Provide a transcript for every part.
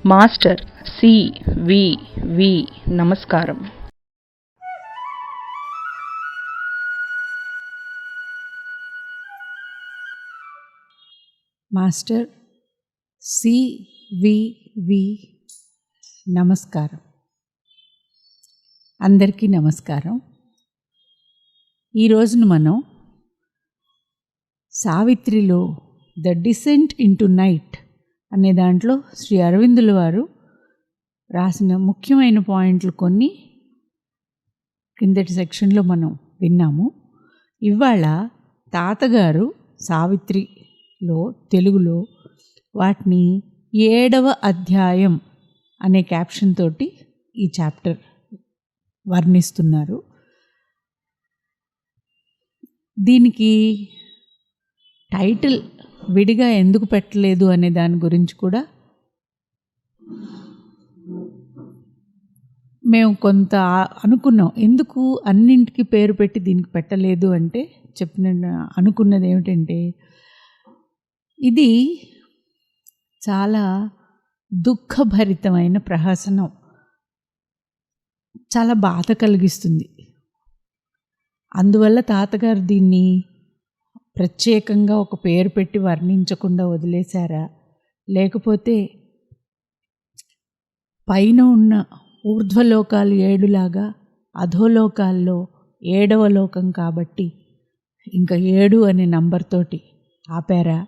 Master CVV. నమస్కారం. Master CVV. నమస్కారం. అందరికీ నమస్కారం. ఈరోజున మనం సావిత్రిలో ద డిసెంట్ ఇంటూ నైట్ అనే దాంట్లో శ్రీ అరవిందుల వారు రాసిన ముఖ్యమైన పాయింట్లు కొన్ని కిందటి సెక్షన్లో మనం విన్నాము. ఇవాళ తాతగారు సావిత్రిలో తెలుగులో వాటిని 7వ అధ్యాయం అనే క్యాప్షన్ తోటి ఈ చాప్టర్ వర్ణిస్తున్నారు. దీనికి టైటిల్ విడిగా ఎందుకు పెట్టలేదు అనే దాని గురించి కూడా మేము కొంత అనుకున్నాం. ఎందుకు అన్నింటికి పేరు పెట్టి దీనికి పెట్టలేదు అంటే అనుకున్నది ఏమిటంటే, ఇది చాలా దుఃఖభరితమైన ప్రహసనం, చాలా బాధ కలిగిస్తుంది. అందువల్ల తాతగారు దీన్ని ప్రత్యేకంగా ఒక పేరు పెట్టి వర్ణించకుండా వదిలేశారా, లేకపోతే పైన ఉన్న ఊర్ధ్వలోకాలు 7లాగా అధోలోకాల్లో 7వ లోకం కాబట్టి ఇంకా 7 అనే నంబర్ తోటి ఆపారా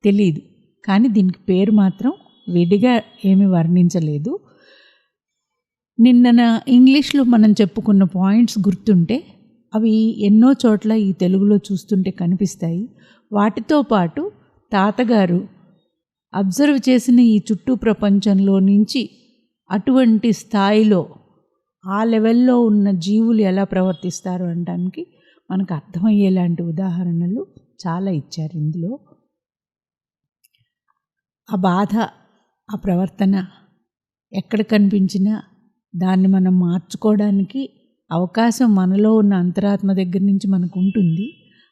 తెలీదు. కానీ దీనికి పేరు మాత్రం విడిగా ఏమి వర్ణించలేదు. నిన్న ఇంగ్లీష్లో మనం చెప్పుకున్న పాయింట్స్ గుర్తుంటే అవి ఎన్నో చోట్ల ఈ తెలుగులో చూస్తుంటే కనిపిస్తాయి. వాటితో పాటు తాతగారు అబ్జర్వ్ చేసిన ఈ చుట్టూ ప్రపంచంలో నుంచి అటువంటి స్థాయిలో ఆ లెవెల్లో ఉన్న జీవులు ఎలా ప్రవర్తిస్తారు అనడానికి మనకు అర్థమయ్యేలాంటి ఉదాహరణలు చాలా ఇచ్చారు ఇందులో. ఆ బాధ, ఆ ప్రవర్తన ఎక్కడ కనిపించినా దాన్ని మనం మార్చుకోవడానికి అవకాశం మనలో ఉన్న అంతరాత్మ దగ్గర నుంచి మనకు ఉంటుంది.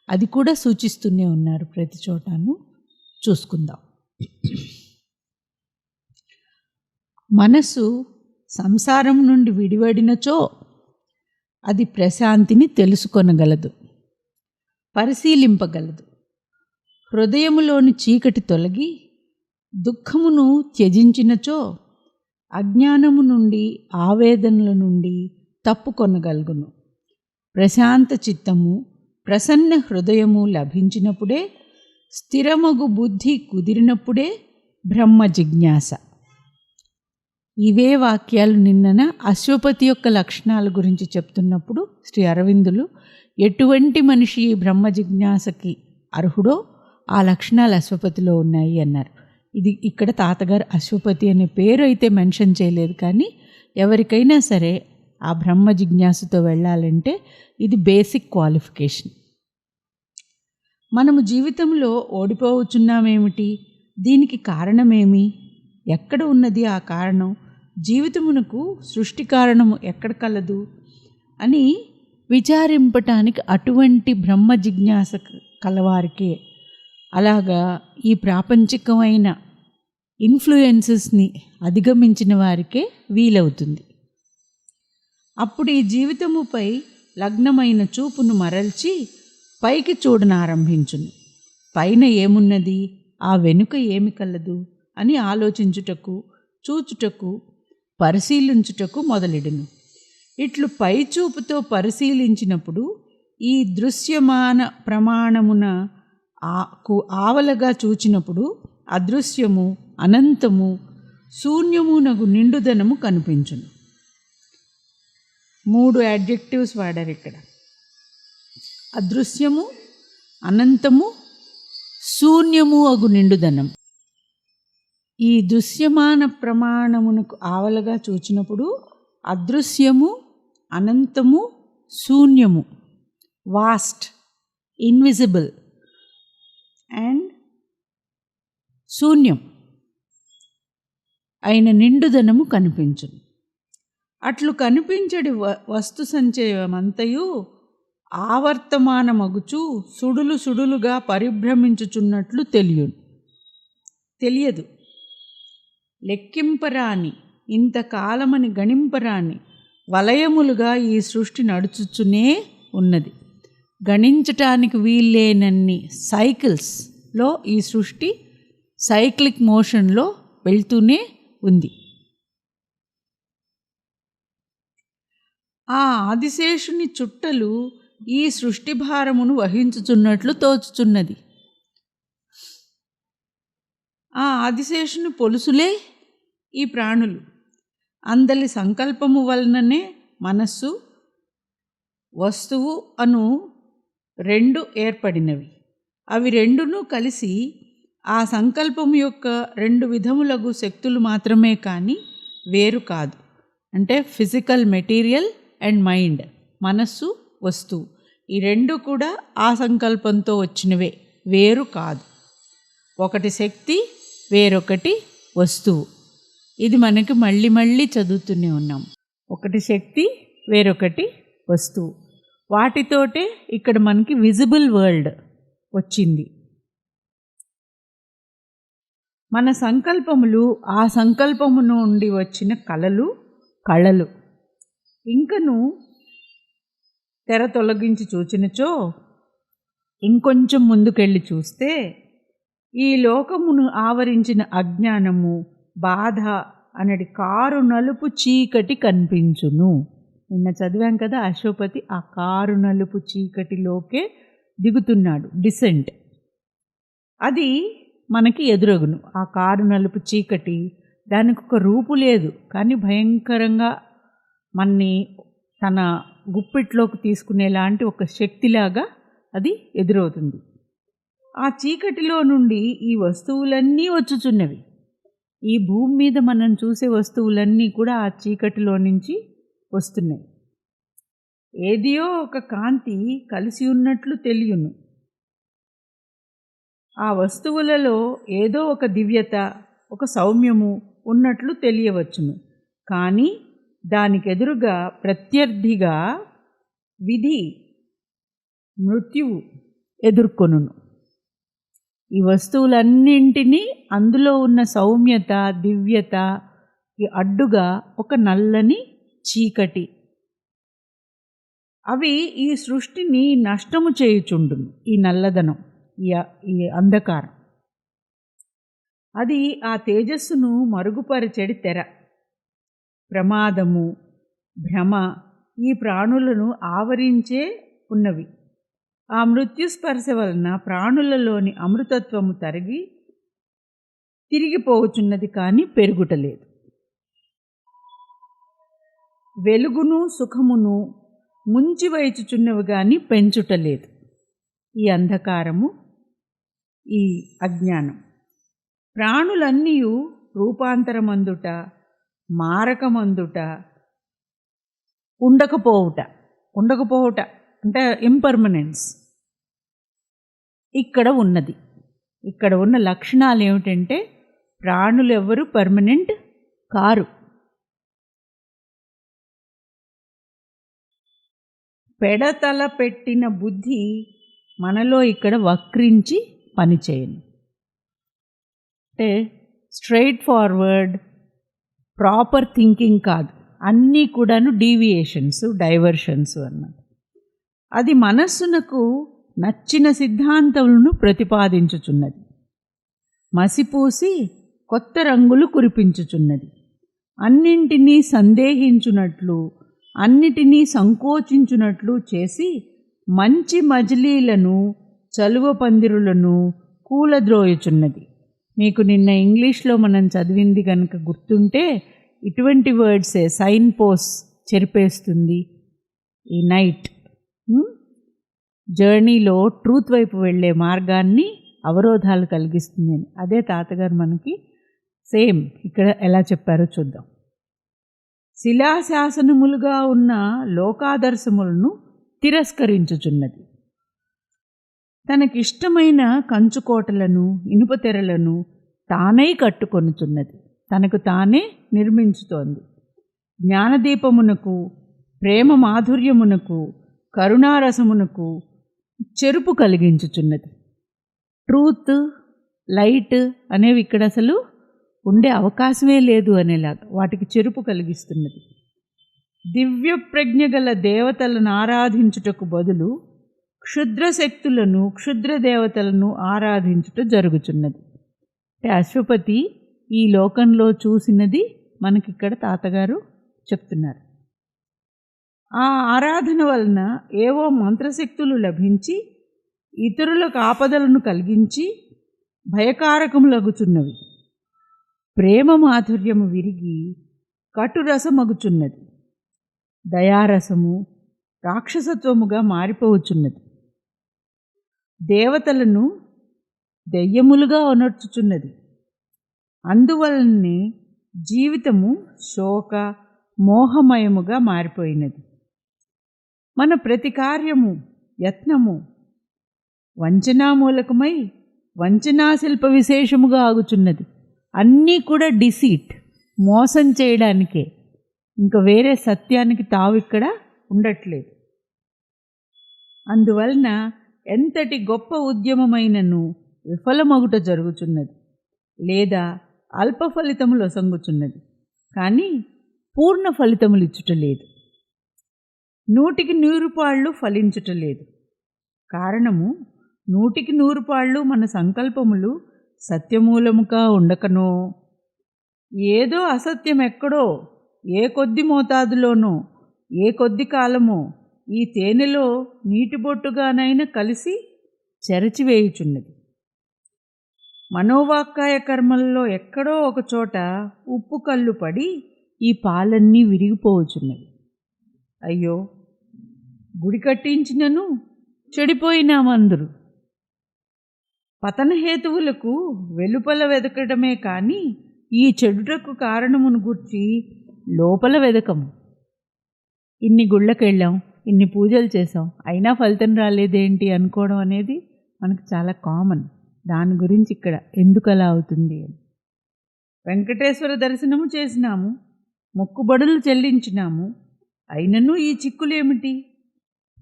అది కూడా సూచిస్తూనే ఉన్నారు ప్రతి చోటాను. చూసుకుందాం. మనసు సంసారం నుండి విడివడినచో అది ప్రశాంతిని తెలుసుకొనగలదు, పరిశీలింపగలదు. హృదయములోని చీకటి తొలగి దుఃఖమును త్యజించినచో అజ్ఞానము నుండి ఆవేదనల నుండి తప్పుకొనగలుగును. ప్రశాంత చిత్తము, ప్రసన్న హృదయము లభించినప్పుడే, స్థిరమగు బుద్ధి కుదిరినప్పుడే బ్రహ్మ జిజ్ఞాస. ఇవే వాక్యాలు నిన్న అశ్వపతి యొక్క లక్షణాల గురించి చెప్తున్నప్పుడు శ్రీ అరవిందులు ఎటువంటి మనిషి బ్రహ్మ జిజ్ఞాసకి అర్హుడో ఆ లక్షణాలు అశ్వపతిలో ఉన్నాయి అన్నారు. ఇది ఇక్కడ తాతగారు అశ్వపతి అనే పేరు అయితే మెన్షన్ చేయలేదు, కానీ ఎవరికైనా సరే ఆ బ్రహ్మ జిజ్ఞాసతో వెళ్ళాలంటే ఇది బేసిక్ క్వాలిఫికేషన్. మనము జీవితంలో ఓడిపోవచ్చున్నామేమిటి, దీనికి కారణమేమి, ఎక్కడ ఉన్నది ఆ కారణం, జీవితమునకు సృష్టి కారణము ఎక్కడ కలదు అని విచారింపటానికి అటువంటి బ్రహ్మ జిజ్ఞాస కలవారికే, అలాగా ఈ ప్రాపంచికమైన ఇన్ఫ్లుయెన్సెస్ని అధిగమించిన వారికే వీలవుతుంది. అప్పుడు ఈ జీవితముపై లగ్నమైన చూపును మరల్చి పైకి చూడనారంభించును. పైన ఏమున్నది, ఆ వెనుక ఏమి కలదు అని ఆలోచించుటకు, చూచుటకు, పరిశీలించుటకు మొదలెడును. ఇట్లు పై చూపుతో పరిశీలించినప్పుడు ఈ దృశ్యమాన ప్రమాణమున ఆవలగా చూచినప్పుడు అదృశ్యము, అనంతము, శూన్యమునగు నిండుదనము కనిపించును. 3 యాడ్జెక్టివ్స్ వాడారు ఇక్కడ. అదృశ్యము, అనంతము, శూన్యము అగు నిండుదనం. ఈ దృశ్యమాన ప్రమాణమునకు ఆవలగా చూచినప్పుడు అదృశ్యము, అనంతము, శూన్యము, వాస్ట్, ఇన్విజిబుల్ అండ్ శూన్యం అయిన నిండుదనము కనిపించును. అట్లు కనిపించడి వస్తు సంచయమంతయు ఆవర్తమానమగుచు సుడులు సుడులుగా పరిభ్రమించుచున్నట్లు తెలియదు. లెక్కింపరాని, ఇంతకాలమని గణింపరాని వలయములుగా ఈ సృష్టి నడుచుచునే ఉన్నది. గణించటానికి వీల్లేనన్ని సైకిల్స్లో ఈ సృష్టి సైక్లిక్ మోషన్లో వెళ్తూనే ఉంది. ఆ ఆదిశేషుని చుట్టలు ఈ సృష్టి భారమును వహించుచున్నట్లు తోచుచున్నది. ఆ ఆదిశేషుని పొలుసులే ఈ ప్రాణులు. అందలి సంకల్పము వలననే మనస్సు, వస్తువు అను రెండు ఏర్పడినవి. అవి రెండును కలిసి ఆ సంకల్పము యొక్క రెండు విధములగు శక్తులు మాత్రమే కానీ వేరు కాదు. అంటే ఫిజికల్ మెటీరియల్ అండ్ మైండ్, మనస్సు, వస్తువు, ఈ రెండు కూడా ఆ సంకల్పంతో వచ్చినవే, వేరు కాదు. ఒకటి శక్తి, వేరొకటి వస్తువు. ఇది మనకి మళ్ళీ మళ్ళీ చదువుతూనే ఉన్నాం. ఒకటి శక్తి, వేరొకటి వస్తువు. వాటితోటే ఇక్కడ మనకి విజిబుల్ వరల్డ్ వచ్చింది. మన సంకల్పములు, ఆ సంకల్పము నుండి వచ్చిన కళలు ఇంకను తెర తొలగించి చూచినచో, ఇంకొంచెం ముందుకెళ్ళి చూస్తే ఈ లోకమును ఆవరించిన అజ్ఞానము, బాధ అనేది కారు నలుపు చీకటి కనిపించును. నిన్న చదివాం కదా, అశోపతి ఆ కారు నలుపు చీకటిలోకే దిగుతున్నాడు, డిసెంట్. అది మనకి ఎదురగును. ఆ కారు నలుపు చీకటి, దానికి ఒక రూపు లేదు, కానీ భయంకరంగా మన్ని తన గుప్పిట్లోకి తీసుకునేలాంటి ఒక శక్తిలాగా అది ఎదురవుతుంది. ఆ చీకటిలో నుండి ఈ వస్తువులన్నీ వచ్చుచున్నవి. ఈ భూమి మీద మనం చూసే వస్తువులన్నీ కూడా ఆ చీకటిలో నుంచి వస్తున్నాయి. ఏదియో ఒక కాంతి కలిసి ఉన్నట్లు తెలియను. ఆ వస్తువులలో ఏదో ఒక దివ్యత, ఒక సౌమ్యము ఉన్నట్లు తెలియవచ్చును. కానీ దానికెదురుగా ప్రత్యర్థిగా విధి, మృత్యువు ఎదుర్కొనును. ఈ వస్తువులన్నింటినీ, అందులో ఉన్న సౌమ్యత, దివ్యతకి అడ్డుగా ఒక నల్లని చీకటి. అవి ఈ సృష్టిని నష్టము చేయుచుండును. ఈ నల్లదనం, ఈ అంధకారం, అది ఆ తేజస్సును మరుగుపరచెడి తెర. ప్రమాదము, భ్రమ ఈ ప్రాణులను ఆవరించే ఉన్నవి. ఆ మృత్యుస్పర్శ వలన ప్రాణులలోని అమృతత్వము తిరిగిపోవచున్నది, కానీ పెరుగుటలేదు. వెలుగును సుఖమును ముంచివైచుచున్నవి కానీ పెంచుటలేదు. ఈ అంధకారము, ఈ అజ్ఞానం. ప్రాణులన్నీ రూపాంతరమందుట, మారకమందుట, ఉండకపోవుట అంటే ఇంపర్మనెన్స్ ఇక్కడ ఉన్నది. ఇక్కడ ఉన్న లక్షణాలు ఏమిటంటే, ప్రాణులు ఎవరు పర్మనెంట్ కారు. పెడతల పెట్టిన బుద్ధి మనలో ఇక్కడ వక్రించి పనిచేయను. అంటే స్ట్రైట్ ఫార్వర్డ్ ప్రాపర్ థింకింగ్ కాదు, అన్నీ కూడాను డీవియేషన్స్, డైవర్షన్స్ అన్నమాట. అది మనస్సునకు నచ్చిన సిద్ధాంతములను ప్రతిపాదించుచున్నది. మసిపూసి కొత్త రంగులు కురిపించుచున్నది. అన్నింటినీ సందేహించునట్లు, అన్నిటినీ సంకోచించునట్లు చేసి మంచి మజిలీలను, చలువ పందిరులను కూలద్రోయుచున్నది. మీకు నిన్న ఇంగ్లీష్లో మనం చదివింది కనుక గుర్తుంటే, ఇటువంటి వర్డ్సే సైన్ పోస్ట్ చెరిపేస్తుంది. ఈ నైట్ జర్నీలో ట్రూత్ వైపు వెళ్ళే మార్గాన్ని అవరోధాలు కలిగిస్తుంది అని. అదే తాతగారు మనకి సేమ్ ఇక్కడ ఎలా చెప్పారో చూద్దాం. శిలాశాసనములుగా ఉన్న లోకాదర్శములను తిరస్కరించుచున్నది. తనకిష్టమైన కంచుకోటలను, ఇనుప తెరలను తానై కట్టుకొనుచున్నది. తనకు తానే నిర్మించుతోంది. జ్ఞానదీపమునకు, ప్రేమ మాధుర్యమునకు, కరుణారసమునకు చెరుపు కలిగించుచున్నది. ట్రూత్, లైట్ అనేవి ఇక్కడ అసలు ఉండే అవకాశమే లేదు అనేలాగా వాటికి చెరుపు కలిగిస్తున్నది. దివ్య ప్రజ్ఞ గల దేవతలను ఆరాధించుటకు బదులు క్షుద్ర శక్తులను, క్షుద్ర దేవతలను ఆరాధించుట జరుగుచున్నది. అంటే అశ్వపతి ఈ లోకంలో చూసినది మనకిక్కడ తాతగారు చెప్తున్నారు. ఆ ఆరాధన వలన ఏవో మంత్రశక్తులు లభించి ఇతరులకు ఆపదలను కలిగించి భయకారకములగుచున్నవి. ప్రేమ మాధుర్యము విరిగి కటురసమగుచున్నది. దయారసము రాక్షసత్వముగా మారిపోవచ్చున్నది. దేవతలను దెయ్యములుగా అనర్చుచున్నది. అందువలనే జీవితము శోక మోహమయముగా మారిపోయినది. మన ప్రతి కార్యము, యత్నము వంచనామూలకమై వంచనాశిల్ప విశేషముగా ఆగుచున్నది. అన్నీ కూడా డిసీట్, మోసం చేయడానికే. ఇంకా వేరే సత్యానికి తావు ఇక్కడ ఉండట్లేదు. అందువలన ఎంతటి గొప్ప ఉద్యమమైనను విఫలమగుట జరుగుచున్నది, లేదా అల్ప ఫలితములు ఒసంగుచున్నది, కానీ పూర్ణ ఫలితములు ఇచ్చుటలేదు. 100కి 100 పాళ్ళు ఫలించుటలేదు. కారణము 100కి 100 పాళ్ళు మన సంకల్పములు సత్యమూలముగా ఉండకనో, ఏదో అసత్యం ఎక్కడో ఏ కొద్ది మోతాదులోనో ఏ కొద్ది కాలమో ఈ తేనెలో నీటిబొట్టుగానైనా కలిసి చెరచివేయుచున్నది. మనోవాక్కాయ కర్మల్లో ఎక్కడో ఒక చోట ఉప్పు కళ్ళు పడి ఈ పాలన్నీ విరిగిపోవచ్చున్నవి. అయ్యో, గుడి కట్టించినను చెడిపోయినామందరు. పతనహేతువులకు వెలుపల వెదకడమే కానీ ఈ చెడుటకు కారణమును గుర్చి లోపల వెదకము. ఇన్ని గుళ్ళకెళ్ళాం, ఇన్ని పూజలు చేసాం, అయినా ఫలితం రాలేదేంటి అనుకోవడం అనేది మనకు చాలా కామన్. దాని గురించి ఇక్కడ ఎందుకు అలా అవుతుంది అని. వెంకటేశ్వర దర్శనము చేసినాము, మొక్కుబడులు చెల్లించినాము, అయినను ఈ చిక్కులేమిటి,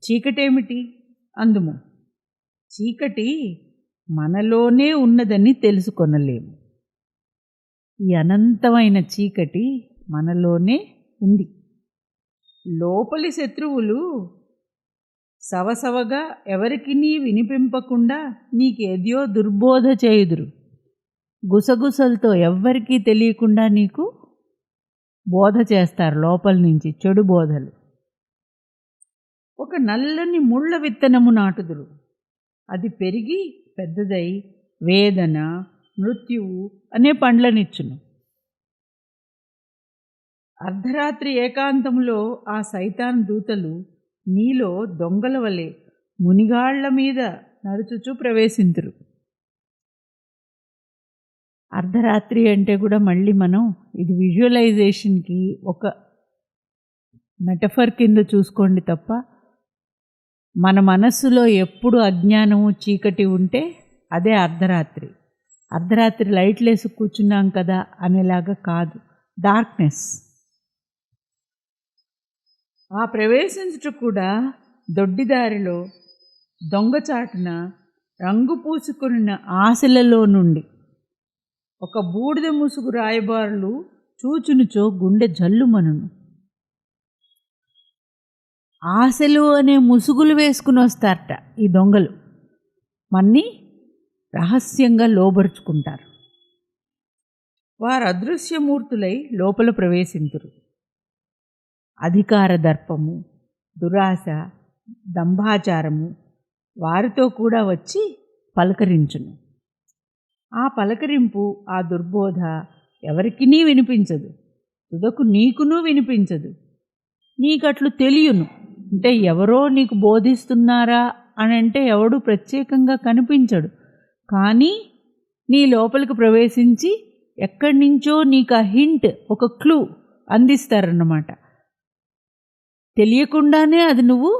చీకటేమిటి అందుము. చీకటి మనలోనే ఉన్నదని తెలుసుకొనలేము. ఈ అనంతమైన చీకటి మనలోనే ఉంది. లోపలి శత్రువులు సవసవగా ఎవరికినీ వినిపింపకుండా నీకేద్యో దుర్బోధ చేయుదురు. గుసగుసలతో ఎవ్వరికీ తెలియకుండా నీకు బోధ చేస్తారు లోపల నుంచి, చెడు బోధలు. ఒక నల్లని ముళ్ళ విత్తనము నాటుదురు. అది పెరిగి పెద్దదై వేదన, మృత్యువు అనే పండ్లనిచ్చును. అర్ధరాత్రి ఏకాంతములో ఆ సైతాన్ దూతలు నీలో దొంగల వలె మునిగాళ్ల మీద నడుచుచూ ప్రవేశింతురు. అర్ధరాత్రి అంటే కూడా మళ్ళీ మనం ఇది విజువలైజేషన్కి ఒక మెటఫర్ కింద చూసుకోండి తప్ప, మన మనస్సులో ఎప్పుడు అజ్ఞానము చీకటి ఉంటే అదే అర్ధరాత్రి. అర్ధరాత్రి లైట్లు వేసి కూర్చున్నాం కదా అనేలాగా కాదు, డార్క్నెస్. ఆ ప్రవేశించుట కూడా దొడ్డిదారిలో దొంగచాటున రంగు పూసుకున్న ఆశలలో నుండి. ఒక బూడిద ముసుగు రాయబారులు చూచునుచో గుండె జల్లుమనును. ఆశలు అనే ముసుగులు వేసుకుని వస్తారట ఈ దొంగలు, మన్ని రహస్యంగా లోబరుచుకుంటారు. వారు అదృశ్యమూర్తులై లోపల ప్రవేశింతురు. అధికార దర్పము, దురాశ, దంభాచారము వారితో కూడా వచ్చి పలకరించును. ఆ పలకరింపు, ఆ దుర్బోధ ఎవరికినీ వినిపించదు. తుదకు నీకునూ వినిపించదు. నీకట్లు తెలియను. అంటే ఎవరో నీకు బోధిస్తున్నారా అని అంటే ఎవడు ప్రత్యేకంగా కనిపించడు, కానీ నీ లోపలికి ప్రవేశించి ఎక్కడి నుంచో నీకు ఆ హింట్, ఒక క్లూ అందిస్తారన్నమాట. తెలియకుండానే అది నువ్వు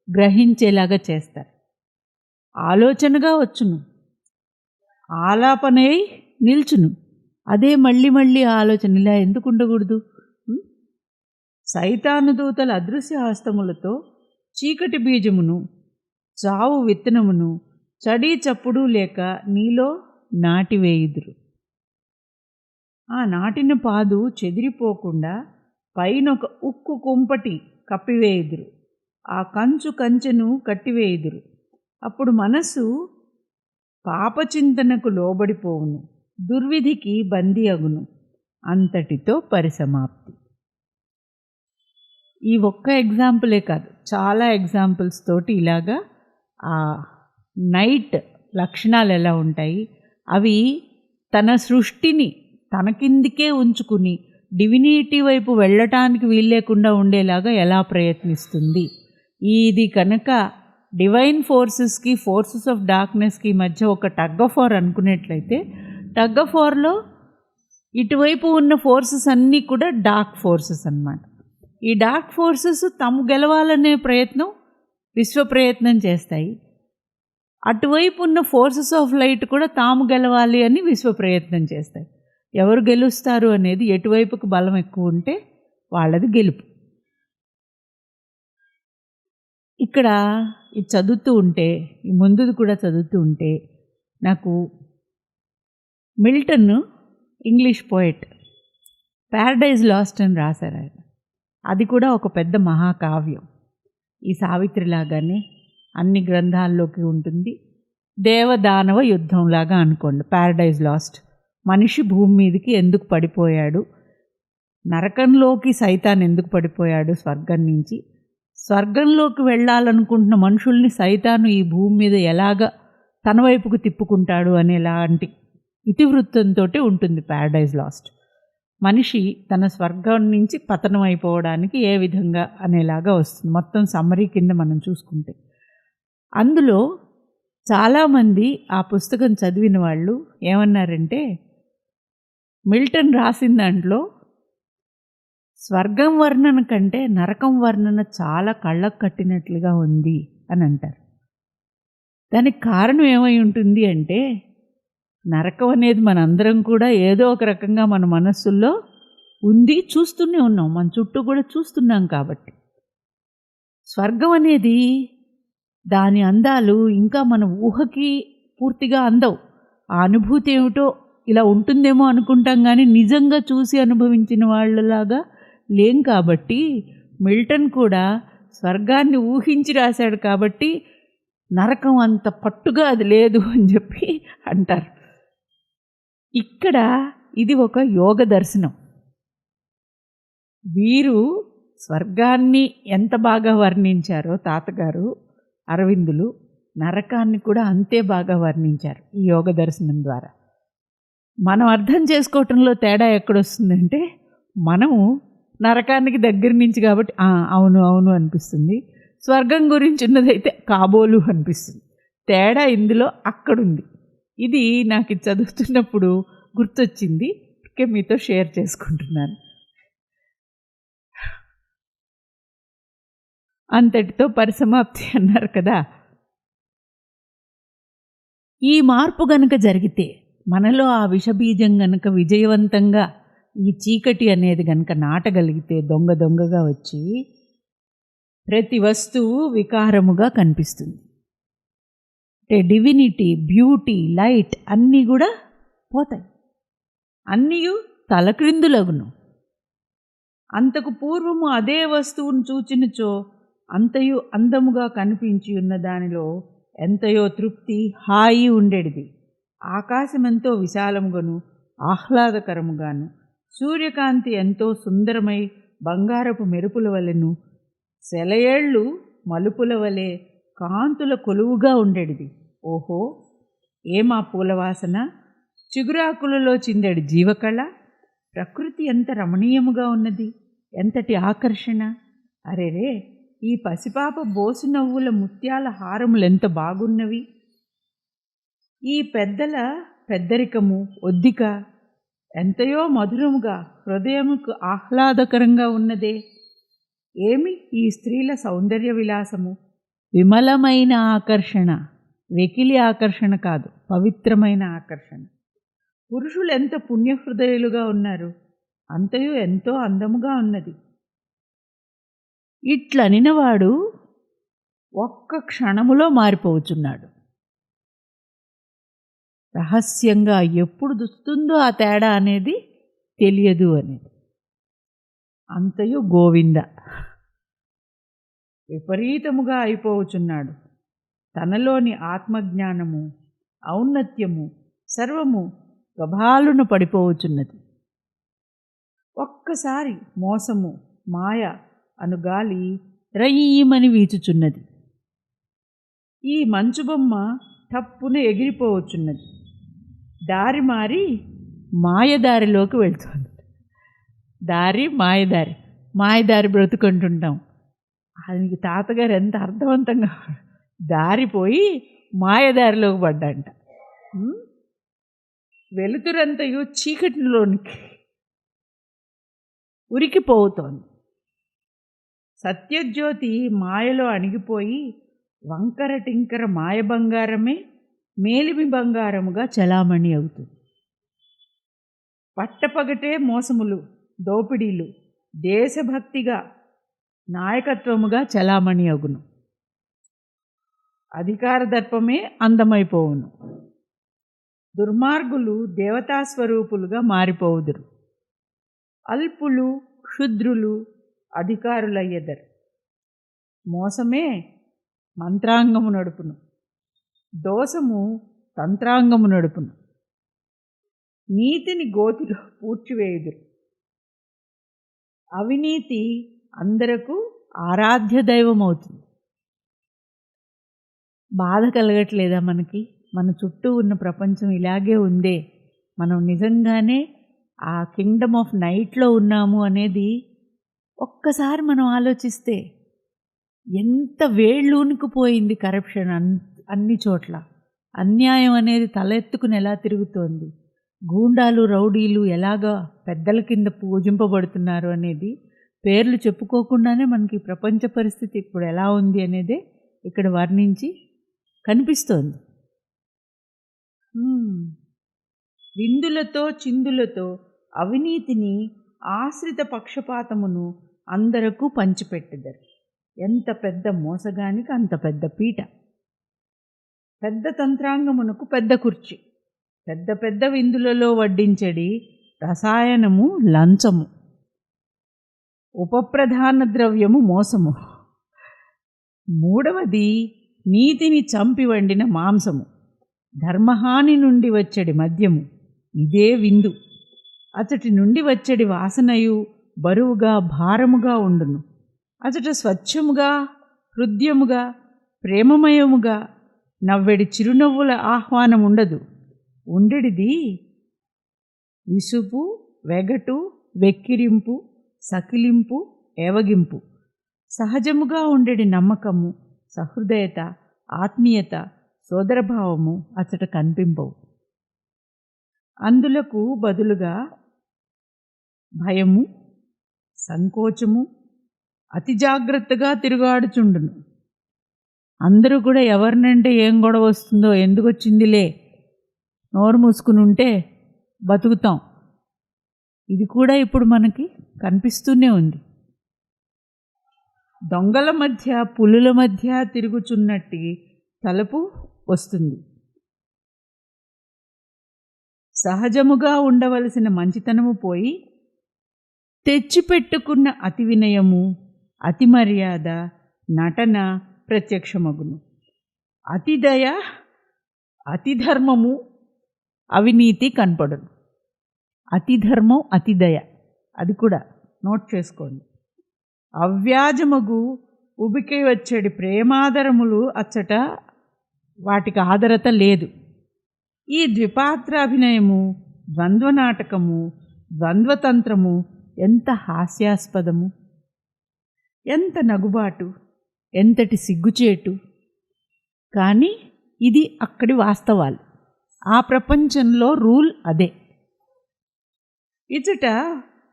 గ్రహించేలాగా చేస్తారు. ఆలోచనగా వచ్చును, ఆలాపనై నిల్చును. అదే మళ్ళీ మళ్ళీ ఆలోచన. ఇలా ఎందుకు ఉండకూడదు? సైతాను దూతల అదృశ్య హస్తములతో చీకటి బీజమును, చావు విత్తనమును చడీ చప్పుడు లేక నీలో నాటివేయుదురు. ఆ నాటిన పాదు చెదిరిపోకుండా పైనొక ఉక్కు కుంపటి కప్పివేయుదురు, ఆ కంచెను కట్టివేయుదురు. అప్పుడు మనసు పాపచింతనకు లోబడిపోవును, దుర్విధికి బందీ అగును, అంతటితో పరిసమాప్తి. ఈ ఒక్క ఎగ్జాంపులే కాదు, చాలా ఎగ్జాంపుల్స్ తోటి ఇలాగా ఆ నైట్ లక్షణాలు ఎలా ఉంటాయి, అవి తన సృష్టిని తన కిందికే ఉంచుకుని డివినిటీ వైపు వెళ్ళటానికి వీల్లేకుండా ఉండేలాగా ఎలా ప్రయత్నిస్తుంది. ఇది కనుక డివైన్ ఫోర్సెస్కి, ఫోర్సెస్ ఆఫ్ డార్క్నెస్కి మధ్య ఒక టగ్ ఆఫ్ వార్ అనుకునేట్లయితే, టగ్ ఆఫ్ వార్లో ఇటువైపు ఉన్న ఫోర్సెస్ అన్నీ కూడా డార్క్ ఫోర్సెస్ అన్నమాట. ఈ డార్క్ ఫోర్సెస్ తాము గెలవాలనే విశ్వ ప్రయత్నం చేస్తాయి. అటువైపు ఉన్న ఫోర్సెస్ ఆఫ్ లైట్ కూడా తాము గెలవాలి అని విశ్వ ప్రయత్నం చేస్తాయి. ఎవరు గెలుస్తారు అనేది, ఎటువైపుకు బలం ఎక్కువ ఉంటే వాళ్ళది గెలుపు. ఇక్కడ ఇది చదువుతూ ఉంటే, ఈ ముందుది కూడా చదువుతూ ఉంటే, నాకు Milton English poet Paradise last అని రాశారు ఆయన. అది కూడా ఒక పెద్ద మహాకావ్యం. ఈ సావిత్రిలాగానే అన్ని గ్రంథాల్లోకి ఉంటుంది. దేవదానవ యుద్ధంలాగా అనుకోండి. ప్యారడైజ్ లాస్ట్, మనిషి భూమి మీదకి ఎందుకు పడిపోయాడు, నరకంలోకి సైతాన్ ఎందుకు పడిపోయాడు, స్వర్గంలోకి వెళ్ళాలనుకుంటున్న మనుషుల్ని సైతాను ఈ భూమి మీద ఎలాగ తన వైపుకు తిప్పుకుంటాడు అనేలాంటి ఇతివృత్తంతో ఉంటుంది ప్యారడైజ్ లాస్ట్. మనిషి తన స్వర్గం నుంచి పతనం అయిపోవడానికి ఏ విధంగా అనేలాగా వస్తుంది. మొత్తం సమ్మరీ కింద మనం చూసుకుంటే, అందులో చాలామంది ఆ పుస్తకం చదివిన వాళ్ళు ఏమన్నారంటే, మిల్టన్ రాసిన దాంట్లో స్వర్గం వర్ణన కంటే నరకం వర్ణన చాలా కళ్ళకు కట్టినట్లుగా ఉంది అని అంటారు. దానికి కారణం ఏమై ఉంటుంది అంటే, నరకం అనేది మనందరం కూడా ఏదో ఒక రకంగా మన మనస్సుల్లో ఉంది, చూస్తూనే ఉన్నాం, మన చుట్టూ కూడా చూస్తున్నాం. కాబట్టి స్వర్గం అనేది దాని అందాలు ఇంకా మన ఊహకి పూర్తిగా అందవు. ఆ అనుభూతి ఏమిటో ఇలా ఉంటుందేమో అనుకుంటాం, కానీ నిజంగా చూసి అనుభవించిన వాళ్ళలాగా లేం. కాబట్టి మిల్టన్ కూడా స్వర్గాన్ని ఊహించి రాశాడు కాబట్టి నరకం అంత పట్టుగా అది లేదు అని చెప్పి అంటారు. ఇక్కడ ఇది ఒక యోగ దర్శనం. వీరు స్వర్గాన్ని ఎంత బాగా వర్ణించారో తాతగారు అరవిందులు, నరకాన్ని కూడా అంతే బాగా వర్ణించారు ఈ యోగ దర్శనం ద్వారా. మనం అర్థం చేసుకోవటంలో తేడా ఎక్కడొస్తుందంటే, మనము నరకానికి దగ్గర నుంచి కాబట్టి అవును అవును అనిపిస్తుంది, స్వర్గం గురించి ఉన్నదైతే కాబోలు అనిపిస్తుంది. తేడా ఇందులో అక్కడుంది. ఇది నాకు ఇది చదువుతున్నప్పుడు గుర్తొచ్చింది, మీతో షేర్ చేసుకుంటున్నాను. అంతటితో పరిసమాప్తి అన్నారు కదా. ఈ మార్పు గనుక జరిగితే, మనలో ఆ విషబీజం గనుక విజయవంతంగా ఈ చీకటి అనేది గనుక నాటగలిగితే, దొంగగా వచ్చి ప్రతి వస్తువు వికారముగా కనిపిస్తుంది. అంటే డివినిటీ, బ్యూటీ, లైట్ అన్నీ కూడా పోతాయి, అన్నీ తలక్రిందులగును. అంతకు పూర్వము అదే వస్తువును చూచినచో అంతయు అందముగా కనిపించి ఉన్న దానిలో ఎంతయో తృప్తి, హాయి ఉండేది. ఆకాశం ఎంతో విశాలముగాను ఆహ్లాదకరముగాను, సూర్యకాంతి ఎంతో సుందరమై బంగారపు మెరుపుల వలెను, సెలయేళ్ళు మలుపుల వలె కాంతుల కొలువుగా ఉండేది. ఓహో, ఏమా పూలవాసన, చిగురాకులలో చిందడి జీవకళ, ప్రకృతి ఎంత రమణీయముగా ఉన్నది, ఎంతటి ఆకర్షణ. అరేరే, ఈ పసిపాప బోసు నవ్వుల ముత్యాల హారములు ఎంత బాగున్నవి, ఈ పెద్దల పెద్దరికము ఒద్దిక ఎంతయో మధురముగా హృదయముకు ఆహ్లాదకరంగా ఉన్నదే. ఏమి ఈ స్త్రీల సౌందర్య విలాసము, విమలమైన ఆకర్షణ, వెకిలి ఆకర్షణ కాదు, పవిత్రమైన ఆకర్షణ. పురుషులు ఎంత పుణ్యహృదయులుగా ఉన్నారు, అంతయు ఎంతో అందముగా ఉన్నది. ఇట్లనినవాడు ఒక్క క్షణములో మారిపోవచ్చున్నాడు. రహస్యంగా ఎప్పుడు దుస్తుందో ఆ తేడా అనేది తెలియదు అనేది. అంతయు గోవింద విపరీతముగా అయిపోవచున్నాడు. తనలోని ఆత్మజ్ఞానము, ఔన్నత్యము సర్వము గభాలున పడిపోవచున్నది. ఒక్కసారి మోసము, మాయ అనుగాలి రయ్యమని వీచుచున్నది. ఈ మంచుబొమ్మ టప్పున ఎగిరిపోవచ్చున్నది. దారి మారి మాయదారిలోకి వెళ్తుంది. దారి మాయదారి, మాయదారి బ్రతుకుంటుంటాం. అది తాతగారు ఎంత అర్థవంతంగా దారిపోయి మాయదారిలోకి పడ్డంట. వెలుతురంతయు చీకటిలోనికి ఉరికిపోతోంది. సత్యజ్యోతి మాయలో అణిగిపోయి వంకర టింకర మాయ బంగారమే మేలిమి బంగారముగా చలామణి అవుతుంది. పట్టపగటే మోసములు, దోపిడీలు దేశభక్తిగా నాయకత్వముగా చలామణి అగును. అధికార దర్పమే అందమైపోవును. దుర్మార్గులు దేవతాస్వరూపులుగా మారిపోవుదురు. అల్పులు క్షుద్రులు అధికారులయ్యెదరు. మోసమే మంత్రాంగము నడుపును, దోషము తంత్రాంగము నడుపును. నీతిని గోతిలో పూడ్చివేయుదురు. అవినీతి అందరకు ఆరాధ్య దైవం అవుతుంది. బాధ కలగట్లేదా మనకి? మన చుట్టూ ఉన్న ప్రపంచం ఇలాగే ఉందే, మనం నిజంగానే ఆ కింగ్డమ్ ఆఫ్ నైట్లో ఉన్నాము అనేది ఒక్కసారి మనం ఆలోచిస్తే ఎంత వేళ్ళూనుకుపోయింది కరప్షన్ అన్ని చోట్ల. అన్యాయం అనేది తలెత్తుకుని ఎలా తిరుగుతోంది, గూండాలు రౌడీలు ఎలాగా పెద్దల కింద పూజింపబడుతున్నారు అనేది పేర్లు చెప్పుకోకుండానే మనకి ప్రపంచ పరిస్థితి ఇప్పుడు ఎలా ఉంది అనేదే ఇక్కడ వర్ణించి కనిపిస్తోంది. విందులతో చిందులతో అవినీతిని ఆశ్రిత పక్షపాతమును అందరకు పంచిపెట్టెదరు. ఎంత పెద్ద మోసగానికి అంత పెద్ద పీట, పెద్ద తంత్రాంగమునకు పెద్ద కుర్చీ, పెద్ద పెద్ద విందులలో వడ్డించడి రసాయనము లంచము, ఉపప్రధాన ద్రవ్యము మోసము, మూడవది నీతిని చంపి వండిన మాంసము, ధర్మహాని నుండి వచ్చడి మద్యము, ఇదే విందు. అతటి నుండి వచ్చడి వాసనయు బరువుగా భారముగా ఉండును. అతట స్వచ్ఛముగా హృదయముగా ప్రేమమయముగా నవ్వెడి చిరునవ్వుల ఆహ్వానం ఉండదు. ఉండెడిది విసుపు, వెగటు, వెక్కిరింపు, సకిలింపు, ఏవగింపు. సహజముగా ఉండెడి నమ్మకము, సహృదయత, ఆత్మీయత, సోదరభావము అతట కనిపింపవు. అందులకు బదులుగా భయము, సంకోచము, అతి జాగ్రత్తగా తిరుగాడుచుండును. అందరూ కూడా ఎవరినంటే ఏం గొడవ వస్తుందో, ఎందుకు వచ్చిందిలే, నోరు మూసుకుని ఉంటే బతుకుతాం. ఇది కూడా ఇప్పుడు మనకి కనిపిస్తూనే ఉంది. దొంగల మధ్య పులుల మధ్య తిరుగుచున్నట్టు తలపు వస్తుంది. సహజముగా ఉండవలసిన మంచితనము పోయి తెచ్చిపెట్టుకున్న అతి వినయము, అతి మర్యాద, నటన ప్రత్యక్షమగును. అతిదయ, అతిధర్మము, అవినీతి కనపడును. అతిధర్మం, అతిదయ అది కూడా నోట్ చేసుకోండి. అవ్యాజమగు ఉబికి వచ్చేటి ప్రేమాదరములు అచ్చట వాటికి ఆదరత లేదు. ఈ ద్విపాత్రాభినయము, ద్వంద్వనాటకము, ద్వంద్వతంత్రము ఎంత హాస్యాస్పదము, ఎంత నగుబాటు, ఎంతటి సిగ్గుచేటు. కానీ ఇది అక్కడి వాస్తవాలు. ఆ ప్రపంచంలో రూల్ అదే. ఇచట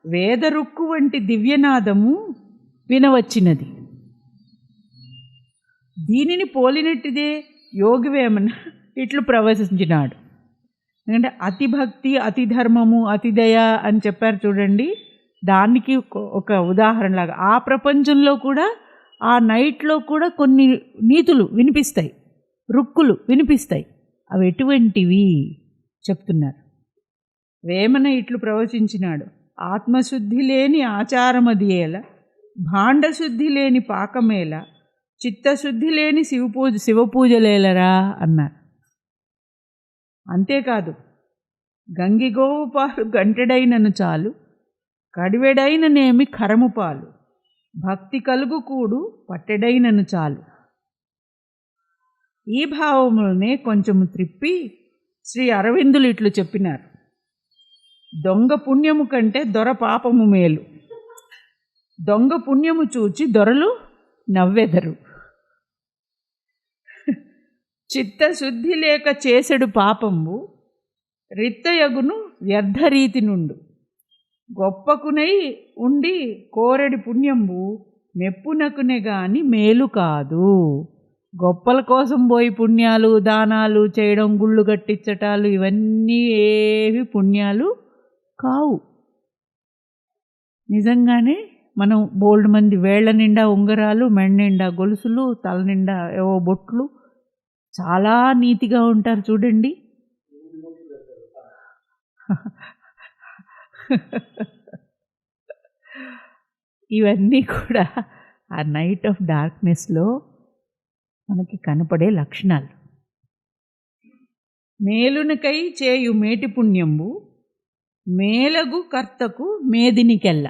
వేదరుక్కు వంటి దివ్యనాదము వినవచ్చినది. దీనిని పోలినట్టిదే యోగివేమన ఇట్లు ప్రవచించినాడు. ఎందుకంటే అతిభక్తి, అతిధర్మము, అతిదయ అని చెప్పారు చూడండి, దానికి ఒక ఉదాహరణలాగా ఆ ప్రపంచంలో కూడా, ఆ నైట్లో కూడా కొన్ని నీతులు వినిపిస్తాయి, రుక్కులు వినిపిస్తాయి. అవి ఎటువంటివి చెప్తున్నారు. వేమన ఇట్లు ప్రవచించినాడు: ఆత్మశుద్ధి లేని ఆచారమదియేల, భాండశుద్ధి లేని పాకమేల, చిత్తశుద్ధి లేని శివపూజలేలరా అన్నారు. అంతేకాదు, గంగిగోవు పాలు గంటెడైనను చాలు, కడివెడైననేమి కరము పాలు, భక్తి కలుగు కూడు పట్టెడైనను చాలు. ఈ భావములనే కొంచెము త్రిప్పి శ్రీ అరవిందులు ఇట్లు చెప్పినారు: దొంగ పుణ్యము కంటే దొర పాపము మేలు, దొంగ పుణ్యము చూచి దొరలు నవ్వెదరు, చిత్తశుద్ధి లేక చేసెడు పాపంబు రిత్తయగును వ్యర్థరీతి నుండు, గొప్పకునై ఉండి కోరెడి పుణ్యంబు మెప్పునకునే గాని మేలు కాదు. గొప్పల కోసం పోయి పుణ్యాలు దానాలు చేయడం, గుళ్ళు కట్టించటాలు, ఇవన్నీ ఏవి పుణ్యాలు కావు. నిజంగానే మనం బోల్డ్ మంది వేళ్ల నిండా ఉంగరాలు, మెడ నిండా గొలుసులు, తల నిండా ఏవో బొట్లు, చాలా నీతిగా ఉంటారు చూడండి. ఇవన్నీ కూడా ఆ నైట్ ఆఫ్ డార్క్నెస్లో మనకి కనపడే లక్షణాలు. మేలునకై చేయు మేటి పుణ్యంబు మేలగు కర్తకు మేదినికెల్ల.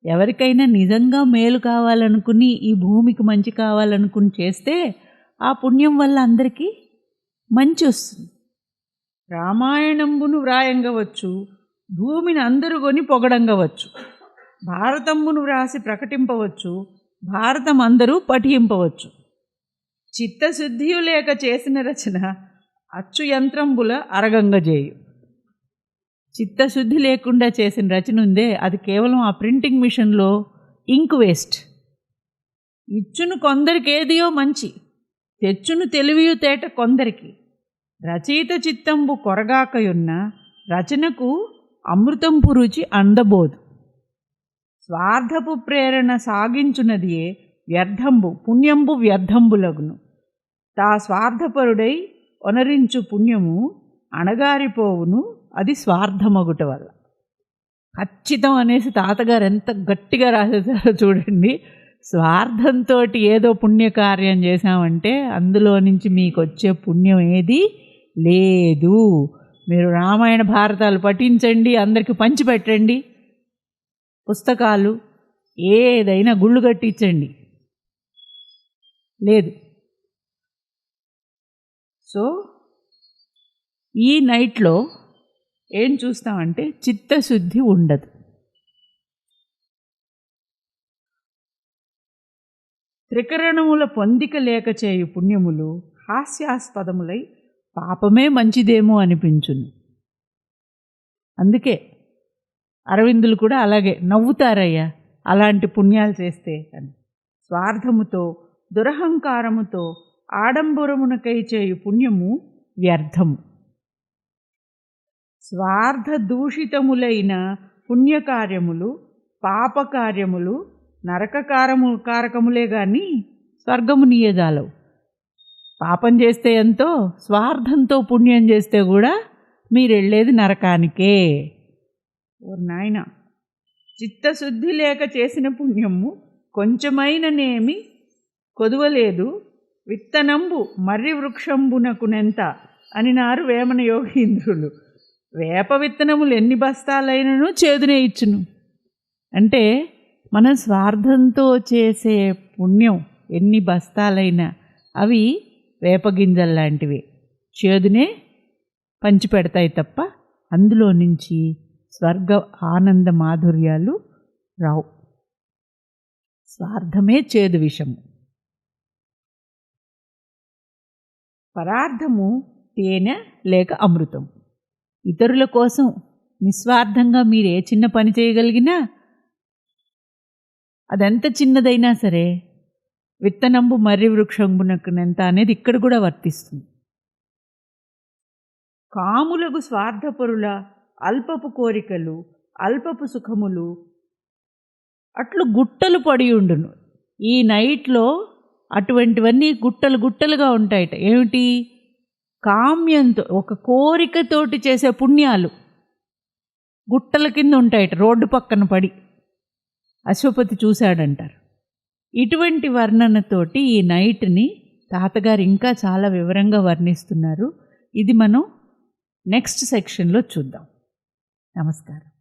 ఎవరికైనా నిజంగా మేలు కావాలనుకుని, ఈ భూమికి మంచి కావాలనుకుని చేస్తే ఆ పుణ్యం వల్ల అందరికీ మంచి వస్తుంది. రామాయణంబును వ్రాయంగవచ్చు, భూమిని అందరూ కొని పొగడంగవచ్చు, భారతంబును వ్రాసి ప్రకటింపవచ్చు, భారతం అందరూ పఠింపవచ్చు. చిత్తశుద్ధియు లేక చేసిన రచన అచ్చు యంత్రంబుల అరగంగజేయు. చిత్తశుద్ధి లేకుండా చేసిన రచన ఉందే, అది కేవలం ఆ ప్రింటింగ్ మిషన్లో ఇంక్ వేస్ట్. ఇచ్చును కొందరికి ఏదియో మంచి, తెచ్చును తెలివియు తేట కొందరికి. రచయిత చిత్తంబు కొరగాకయున్న రచనకు అమృతంపు రుచి అందబోదు. స్వార్థపు ప్రేరణ సాగించునదియే వ్యర్థంబు పుణ్యంబు వ్యర్థంబులగును. తా స్వార్థపరుడై ఒనరించు పుణ్యము అణగారిపోవును, అది స్వార్థమగుట వల్ల. ఖచ్చితం అనేసి తాతగారు ఎంత గట్టిగా రాసేసారో చూడండి. స్వార్థంతో ఏదో పుణ్యకార్యం చేశామంటే అందులో నుంచి మీకు వచ్చే పుణ్యం ఏది లేదు. మీరు రామాయణ భారతాలు పఠించండి, అందరికీ పంచిపెట్టండి, పుస్తకాలు ఏదైనా గుళ్ళు కట్టించండి, లేదు. సో ఈ నైట్లో ఏం చూస్తామంటే చిత్తశుద్ధి ఉండదు. త్రికరణముల పొందిక లేక చేయు పుణ్యములు హాస్యాస్పదములై పాపమే మంచిదేమో అనిపించును. అందుకే అరవిందులు కూడా అలాగే నవ్వుతారయ్యా అలాంటి పుణ్యాలు చేస్తే అని. స్వార్థముతో దురహంకారముతో ఆడంబరమునకై చేయు పుణ్యము వ్యర్థము. స్వార్థ దూషితములైన పుణ్యకార్యములు పాపకార్యములు కారకములే కానీ స్వర్గమునీయజాలవు. పాపం చేస్తే ఎంతో, స్వార్థంతో పుణ్యం చేస్తే కూడా మీరు వెళ్ళేది నరకానికే. ఓ నాయన, చిత్తశుద్ధి లేక చేసిన పుణ్యము కొంచెమైననేమి కొదువలేదు, విత్తనంబు మర్రి వృక్షంబునకునెంత అనినారు వేమన యోగీంద్రులు. వేప విత్తనములు ఎన్ని బస్తాలైనను చేదునే ఇచ్చును. అంటే మనం స్వార్థంతో చేసే పుణ్యం ఎన్ని బస్తాలైనా అవి వేపగింజల్లాంటివి, చేదునే పంచిపెడతాయి తప్ప అందులో నుంచి స్వర్గ ఆనంద మాధుర్యాలు రావు. స్వార్థమే చేదు విషము. పరార్థము తేనె లేక అమృతం. ఇతరుల కోసం నిస్వార్థంగా మీరు ఏ చిన్న పని చేయగలిగినా, అదెంత చిన్నదైనా సరే, విత్తనంబు మర్రి వృక్షంబునకునంత అనేది ఇక్కడ కూడా వర్తిస్తుంది. కాములగు స్వార్థపరుల అల్పపు కోరికలు అల్పపు సుఖములు అట్లు గుట్టలు పడి ఉండును. ఈ నైట్లో అటువంటివన్నీ గుట్టలు గుట్టలుగా ఉంటాయట. ఏమిటి? కామ్యంతో, ఒక కోరికతోటి చేసే పుణ్యాలు. గుట్టల కింద ఉంటాయట, రోడ్డు పక్కన పడి అశ్వపతి చూశాడంటారు. ఇటువంటి వర్ణనతోటి ఈ నైట్ని తాతగారు ఇంకా చాలా వివరంగా వర్ణిస్తున్నారు. ఇది మనం నెక్స్ట్ సెక్షన్లో చూద్దాం. నమస్కారం.